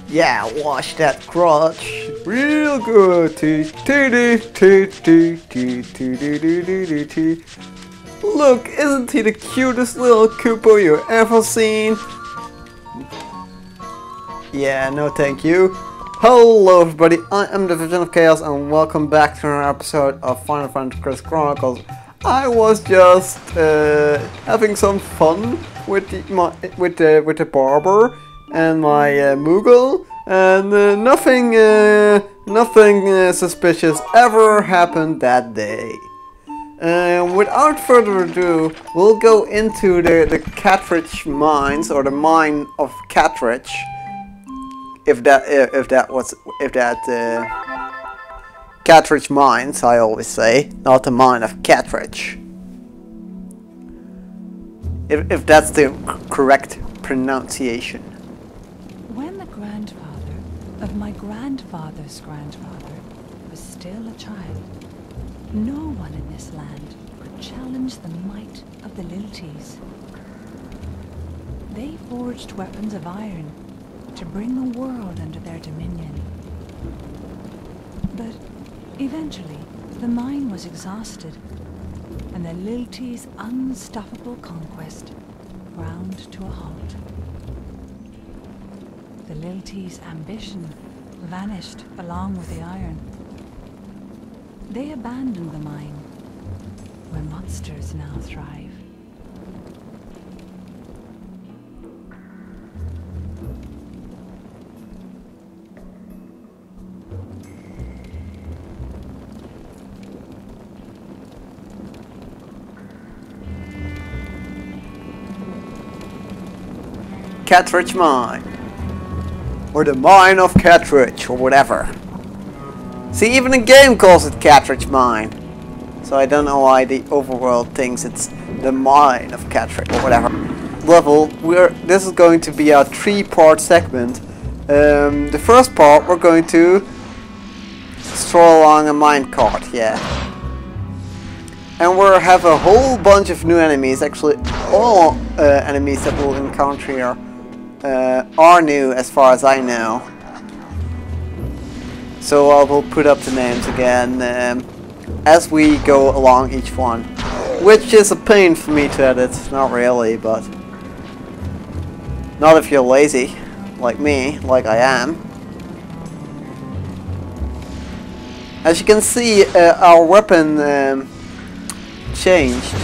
Yeah, wash that crotch real good. Look, isn't he the cutest little Koopo you ever seen? Yeah, no thank you. Hello everybody, I am the Vision of Chaos and welcome back to another episode of Final Fantasy Chronicles. I was just having some fun with the barber and my Moogle, and nothing suspicious ever happened that day. Without further ado, we'll go into the Cathuridge mines, or the mine of Cathuridge. If that Cathuridge mines, I always say, not the mine of Cathuridge. If that's the correct pronunciation. When the grandfather of my grandfather's grandfather was still a child, no one in this land could challenge the might of the Lilties. They forged weapons of iron to bring the world under their dominion. But eventually, the mine was exhausted, and the Lilties' unstoppable conquest ground to a halt. The Lilties' ambition vanished along with the iron. They abandoned the mine, where monsters now thrive. Cathuridge mine, or the mine of Cathuridge, or whatever. See, even the game calls it Cathuridge mine, so I don't know why the overworld thinks it's the mine of Cathuridge or whatever. Level, this is going to be a 3-part segment. The first part we're going to stroll along a minecart, yeah. And we'll have a whole bunch of new enemies. Actually, all enemies that we'll encounter here are new as far as I know. So I will put up the names again as we go along each one. Which is a pain for me to edit. Not really, but not if you're lazy, like me, like I am. As you can see, our weapon changed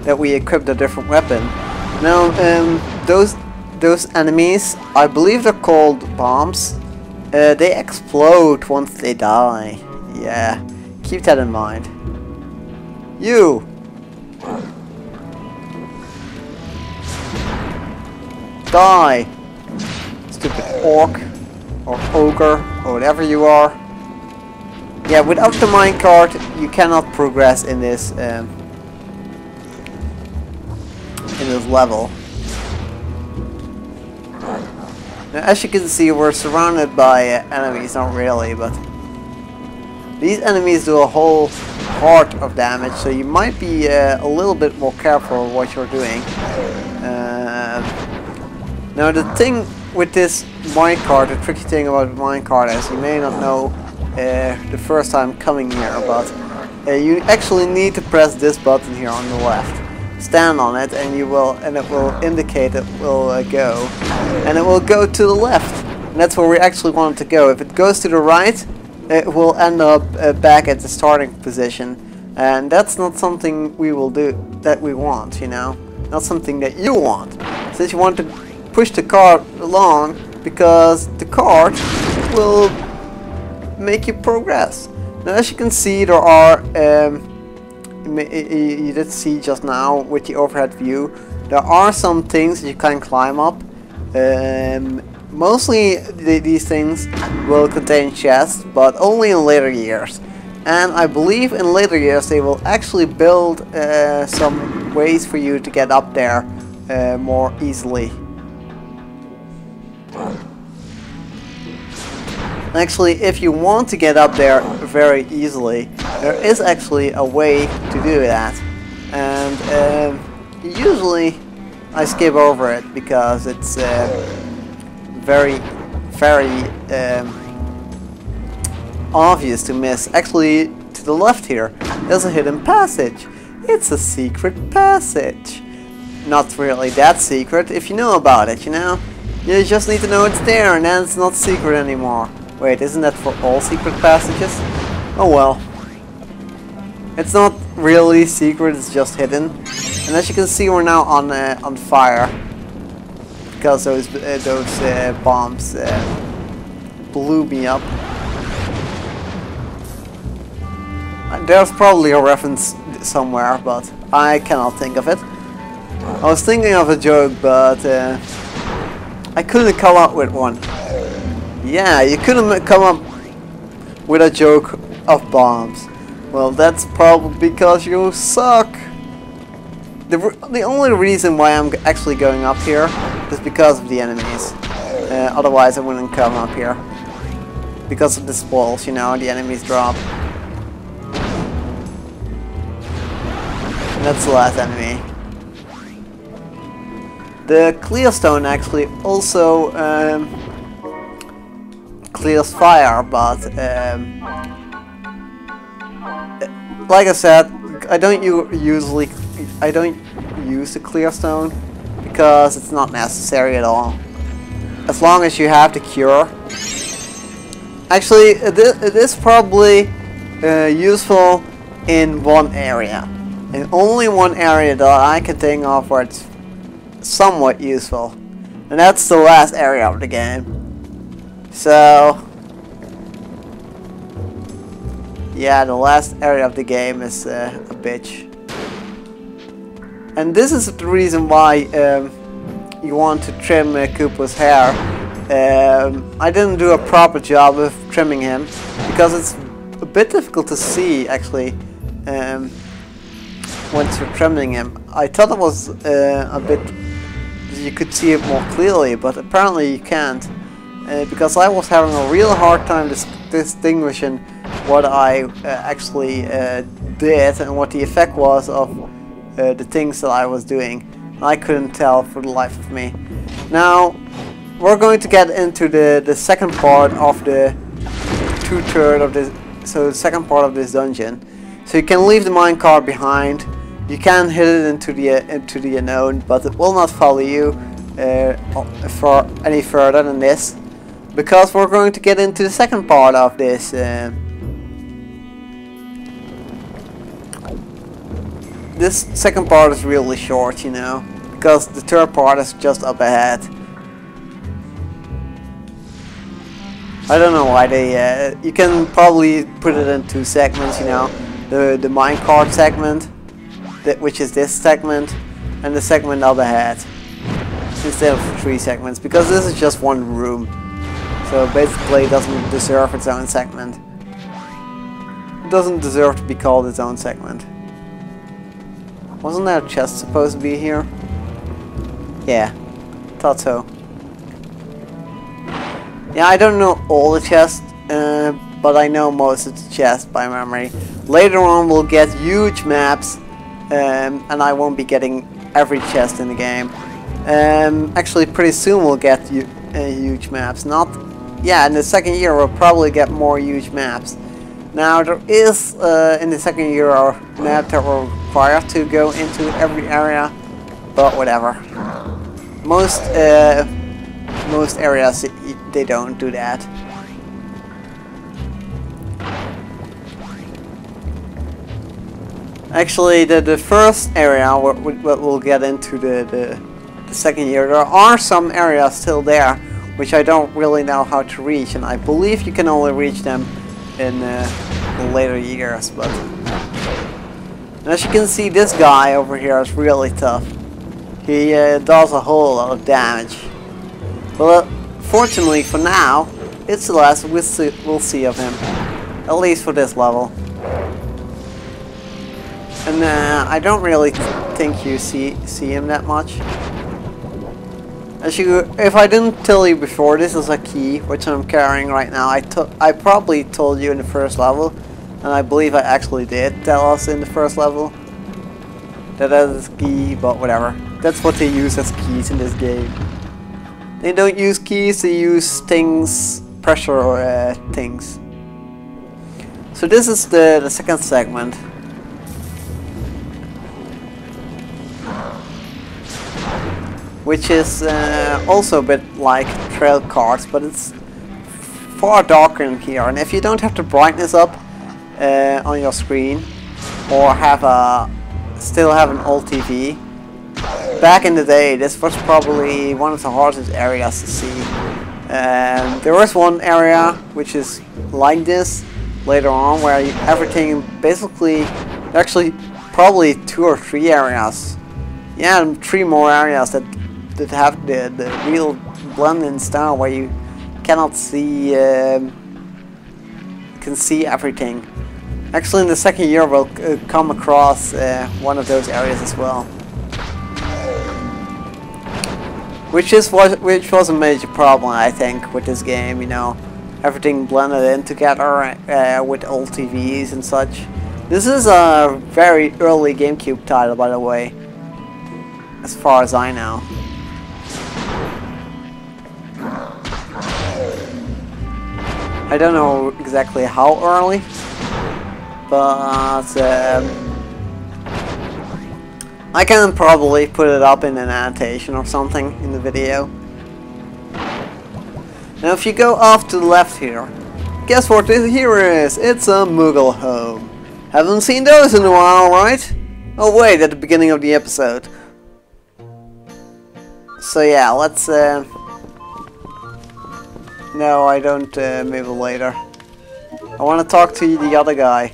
that we equipped a different weapon. Now those enemies, I believe they're called bombs. They explode once they die. Yeah, keep that in mind. You! Die! Stupid orc, or ogre, or whatever you are. Yeah, without the minecart, you cannot progress in this level. Now, as you can see, we're surrounded by enemies, not really, but these enemies do a whole heart of damage, so you might be a little bit more careful of what you're doing. Now, the thing with this minecart, the tricky thing about the minecart is you may not know the first time coming here, but you actually need to press this button here on the left. Stand on it, and it will indicate it will go, and it will go to the left, and that's where we actually want it to go. If it goes to the right, it will end up back at the starting position, and that's not something we will do, that we want, you know, not something that you want, since you want to push the cart along, because the cart will make you progress. Now, as you can see, there are you did see just now with the overhead view, there are some things that you can climb up. Mostly these things will contain chests, but only in later years. And I believe in later years they will actually build some ways for you to get up there more easily. Actually, if you want to get up there very easily, there is actually a way to do that. And usually I skip over it because it's very obvious to miss. Actually, to the left here, there's a hidden passage. It's a secret passage. Not really that secret if you know about it, you know? You just need to know it's there and then it's not secret anymore. Wait, isn't that for all secret passages? Oh well. It's not really secret, it's just hidden. And as you can see, we're now on fire. Because those bombs blew me up. There's probably a reference somewhere, but I cannot think of it. I was thinking of a joke, but I couldn't come up with one. Yeah, you couldn't come up with a joke of bombs. Well, that's probably because you suck. The only reason why I'm actually going up here is because of the enemies. Otherwise I wouldn't come up here. Because of the spoils, you know, the enemies drop. And that's the last enemy. The clear stone actually also clears fire, but like I said, I don't use the clear stone because it's not necessary at all. As long as you have the cure. Actually, it is probably useful in one area. In only one area that I can think of where it's somewhat useful. And that's the last area of the game. So yeah, the last area of the game is a bitch. And this is the reason why you want to trim Koopa's hair. I didn't do a proper job of trimming him because it's a bit difficult to see actually once you're trimming him. I thought it was a bit, you could see it more clearly, but apparently you can't. Because I was having a real hard time distinguishing what I actually did and what the effect was of the things that I was doing. I couldn't tell for the life of me. Now we're going to get into the second part of the two-thirds of this. So the second part of this dungeon. So you can leave the minecart behind. You can hit it into the unknown, but it will not follow you for any further than this, because we're going to get into the second part of this. This second part is really short, you know, because the third part is just up ahead. I don't know why they. You can probably put it in two segments, you know, the minecart segment, which is this segment, and the segment up ahead, instead of three segments, because this is just one room. So basically, it doesn't deserve its own segment. It doesn't deserve to be called its own segment. Wasn't there a chest supposed to be here? Yeah, thought so. Yeah, I don't know all the chests, but I know most of the chests by memory. Later on we'll get huge maps, and I won't be getting every chest in the game. Actually pretty soon we'll get huge maps. Yeah, in the second year we'll probably get more huge maps. Now there is in the second year a map that will require to go into every area, but whatever. Most areas they don't do that. Actually, the first area we'll get into the second year, there are some areas still there which I don't really know how to reach, and I believe you can only reach them in the later years. But as you can see, this guy over here is really tough. He does a whole lot of damage. But fortunately for now, it's the last we'll see of him, at least for this level. And I don't really think you see him that much. If I didn't tell you before, this is a key which I'm carrying right now. I probably told you in the first level, and I believe I actually did tell us in the first level that is key, but whatever. That's what they use as keys in this game. They don't use keys, they use things, pressure things. So this is the second segment. Which is also a bit like trail cards, but it's far darker in here. And if you don't have the brightness up on your screen, or still have an old TV, back in the day this was probably one of the hardest areas to see. There was one area which is like this later on, where everything basically, actually probably 2 or 3 areas, yeah, and 3 more areas that have the real blend-in style where you cannot see, can see everything. Actually in the second year we'll come across one of those areas as well. Which was a major problem, I think, with this game, you know. Everything blended in together with old TVs and such. This is a very early GameCube title, by the way, as far as I know. I don't know exactly how early, but I can probably put it up in an annotation or something in the video. Now if you go off to the left here, guess what this here is? It's a Moogle home. Haven't seen those in a while, right? Oh wait, at the beginning of the episode. So yeah, let's no, I don't move later. I want to talk to the other guy.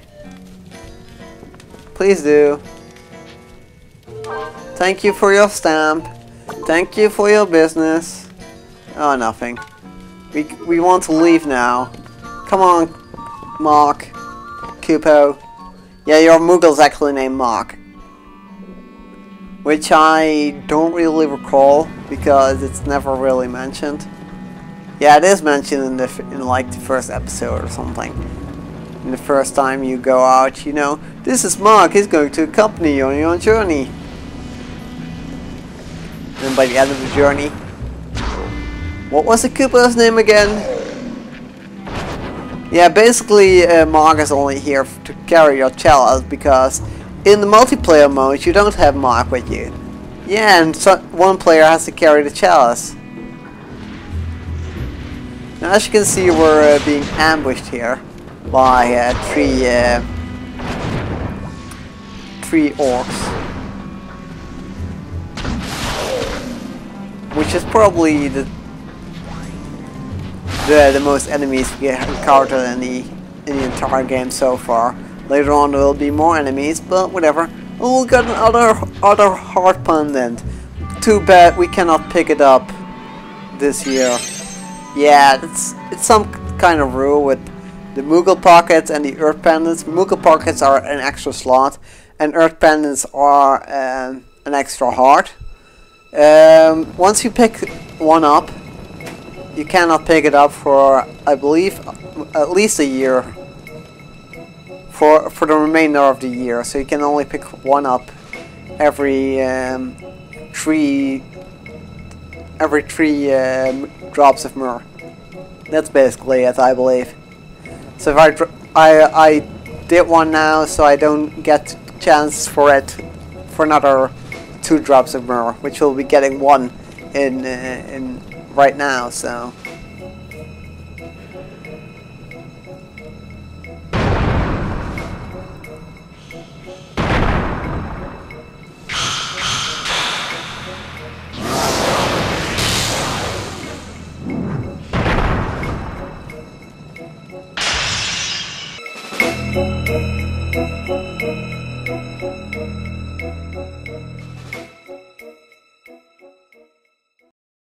Please do. Thank you for your stamp. Thank you for your business. Oh, nothing. We want to leave now. Come on, Mark. Kupo. Yeah, your Moogle's actually named Mark. Which I don't really recall because it's never really mentioned. Yeah, it is mentioned in like the first episode or something. And the first time you go out, you know, this is Mark, he's going to accompany you on your journey. And by the end of the journey, what was the Koopa's name again? Yeah, basically Mark is only here to carry your chalice, because in the multiplayer mode you don't have Mark with you. Yeah, and so one player has to carry the chalice. Now as you can see, we're being ambushed here by three orcs. Which is probably the most enemies we encountered in the entire game so far. Later on there will be more enemies, but whatever. Oh, we got another hard pendant. Too bad we cannot pick it up this year. Yeah, it's some kind of rule with the Moogle pockets and the Earth pendants. Moogle pockets are an extra slot, and Earth pendants are an extra heart. Once you pick one up, you cannot pick it up for, I believe, at least a year. For the remainder of the year, so you can only pick one up every three drops of myrrh. That's basically it, I believe. So if I did one now, so I don't get chance for it for another 2 drops of myrrh, which will be getting 1 in right now. So.